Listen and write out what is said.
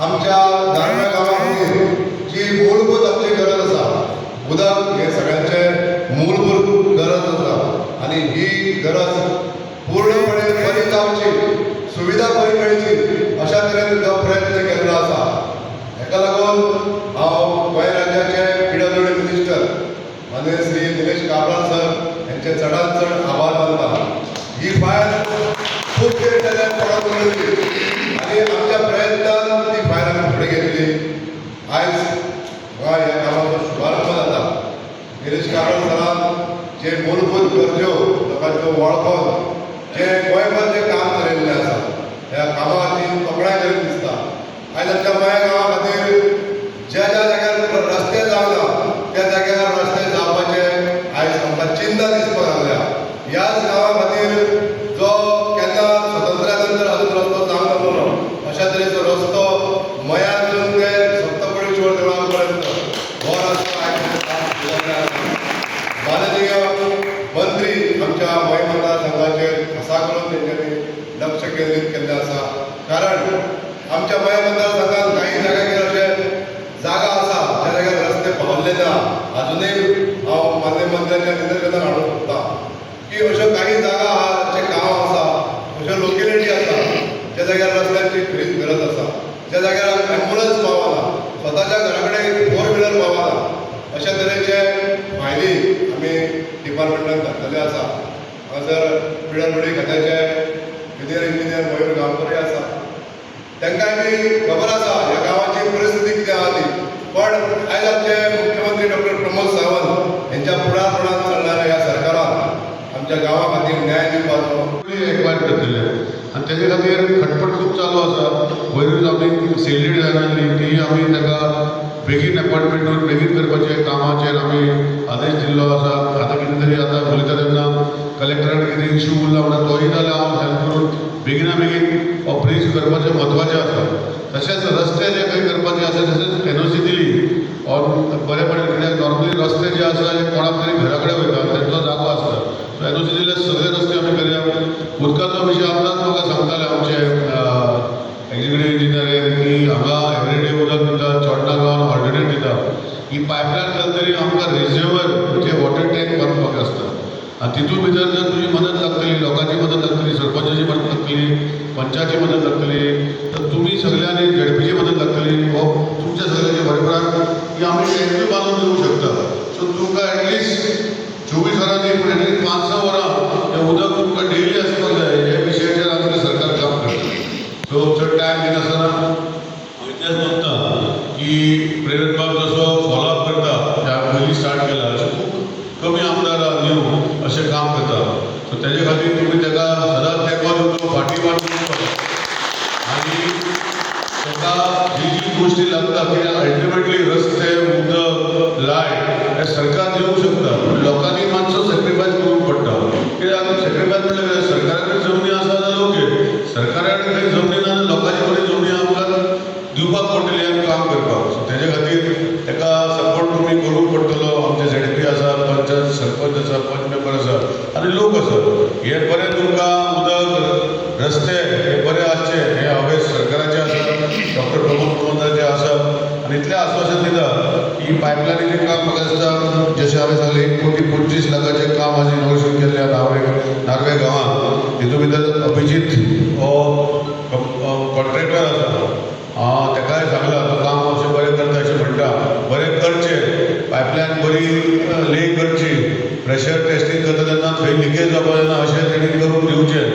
आमच्या नारळा गांवांनी जी मूलभूत आमची गरज आसा, उदक हे सगळ्यांचे मूलभूत गरज आसा आणि ही गरज पूर्णपणे बरी जावची, सुविधा बरी मेळची अशा तरेन जो प्रयत्न केल्लो आसा. हेका लागून हांव गोंय राज्याचे PWD मिनिस्टर माननीय श्री निलेश काब्राल सर यांचे चडांत चड आभार मानता. ही फायल खूब वेळ जाल्यार पडत उरली आणि आमच्या प्रयत्नान ती फायल आमी फुडें घेतली. आयज गोंय ह्या कामाचो शुभारंभ जाता. निलेश काब्राल सरान जे मूलभूत गरज्यो लोकांच्यो वळखून जे गोंयभर जे काम केलेलें आसा, ह्या कामा खातीर तोखणाय करीत दिसता. आयज आमच्या गोंया गांवा खातीर ज्या ज्या जाग्यार रस्ते जावना त्या जाग्यार रस्ते जावपाचे आयज आमकां चिंता दिसपाक लागल्या. ह्याच गांवा खातीर जो केन्ना स्वतंत्र्या नंतर अजून रस्तो जावंक नासलो अशा तरेचो रस्तो मयासून ते सप्तपडीश्वर देवळा पर्यंत हो रस्तो आयज काम केल्लो आसा. माननीय मंत्री आमच्या गोंय मतदारसंघाचेर खासा करून तेंच्यांनी लक्ष केंद्रीत केल्लें आसा. कारण आमच्या गोंय मतदारसंघात काही जाग्यार अशे जागा आसा ज्या जाग्यार रस्ते पावल्ले ना. अजुनूय हांव मान्य मंत्र्यांच्या निदर्शनाक हाडूंक सोदतां की अश्यो काही जागा आहा जे गांव आसा, अश्यो लोकेलिटी आसा ज्या जाग्यार रस्त्यांची खरीच गरज आसा, ज्या जाग्यार एम्ब्युलन्स पावना, स्वताच्या घरा कडेन 4 व्हिलर पावना. अशा तरेचे फायली आमी डिपार्टमेंटान घातलेले आसा. हांगासर PWD खात्याचे ज्युनियर इंजिनियर मयूर गांवकरी आसा. तांकांय बी खबर आसा ह्या गांवाची परिस्थिती कितें आहा ती. पण आयज आमचे मुख्यमंत्री डॉक्टर प्रमोद सावंत हेंच्या फुडारपणान चलणाऱ्या ह्या सरकारान आमच्या गांवा खातीर न्याय दिवपाचो एक्वायर करतले आनी तेजे खातीर खटपट खूब चालू आसा. वयरूच आमी सेल्यूट जाणाली ती आमी ताका बेगीन अपॉयंटमेंट दिवन बेगीन करपाचे कामाचेर आमी आदेश दिल्लो आसा. आतां कितें तरी आतां उलयता तेन्ना कलेक्टरान कितें इशू उरला म्हणटा तोय जाल्यार हांव हेल्प करून बेगिना बेगीन हो ब्रीज करपाचें म्हत्वाचें आसा. तशेंच रस्ते जे खंय करपाचे आसा तशेंच NOC दिली बरेपणान. कित्याक नॉर्मली रस्ते जे आसा हे कोणाक तरी घरा कडेन वयता तेंचो जागो आसता. NOC दिल्यार सगळे रस्ते आमी करया. उदकाचो विशय आमदार म्हाका सांगताले आमचे एक्झिक्युटीव इंजिनियर की हांगा एवरीडे उदक दिता, चोडणा गांवान ऑर्डिनेट दिता. ही पायपलायन घालतरी आमकां रिजर्वर म्हणजे वॉटर टँक बांदपाक आसता आनी तितून भितर जर तुजी मदत लागतली, लोकांची मदत लागतली, सरपंचाची मदत लागतली, पंचाची मदत लागतली, तर तुमी सगळ्यांनी ZDPची मदत लागतली. हो तुमच्या सगळ्यांच्या बरेपणान की आमी टँक्यो बांदून दिवंक शकता. सो तुमकां एटलिस्ट 24 वरांनी पूण एटलिस्ट 5-6 वरां हें उदक तुमकां डेली आसपाक जाय. हे विशयाचेर आमचें सरकार काम करता. सो चड टायम घेनासतना हांव इतलेंच म्हणटा की प्रेरण बाब जसो फॉलोअप करता त्या पयलीं स्टार्ट केला अशें खूब कमी आमदार न्यू अशें काम करता. सो तेजे खातीर तुमी ताका सदांच तेंको दिवचो, फाटीं दिवचो आनी ताका जी जी गोश्टी लागता कित्याक अल्टिमेटली रस्ते, उदक, लायट हें सरकार दिवंक शकता. पूण लोकांनी मातसो सॅक्रिफायस करूंक पडटा. कित्याक सॅक्रिफायस म्हणल्यार सरकारा कडेन जमनी आसा जाल्यार ओके, सरकारा कडेन खंय जमनी ना जाल्यार लोकांचे कडेन जमनी आमकां दिवपाक पडटली आनी काम करपाक. सो तेजे खातीर ताका सपोर्ट तुमी करूंक पडटलो. आमचे ZDP आसा, पंचायत सरपंच आसा, पंच मेंबर आसा आनी लोक आसा. हे बरें तुमकां उदक, रस्ते हे बरे आसचे हे हांवें सरकाराचे आसा, डॉक्टर प्रमोद सावंताचे आसा आनी इतलें आश्वासन दिता की पायपलायनीचें काम म्हाका दिसता जशें हांवें सांगलें 1,25 लाखाचें काम आज इनॉग्रेशन केल्लें नार्वे गांवांत. हितून भितर अभिजीत हो कॉन्ट्रॅक्टर आसा. ताकाय सांगलां तो काम अशें बरें करता अशें म्हणटा. बरें करचें, पायपलायन बरी ले करची, प्रेशर टेस्टींग करता तेन्ना खंय लिकेज जावपा जायना अशें तेणी करून दिवचें.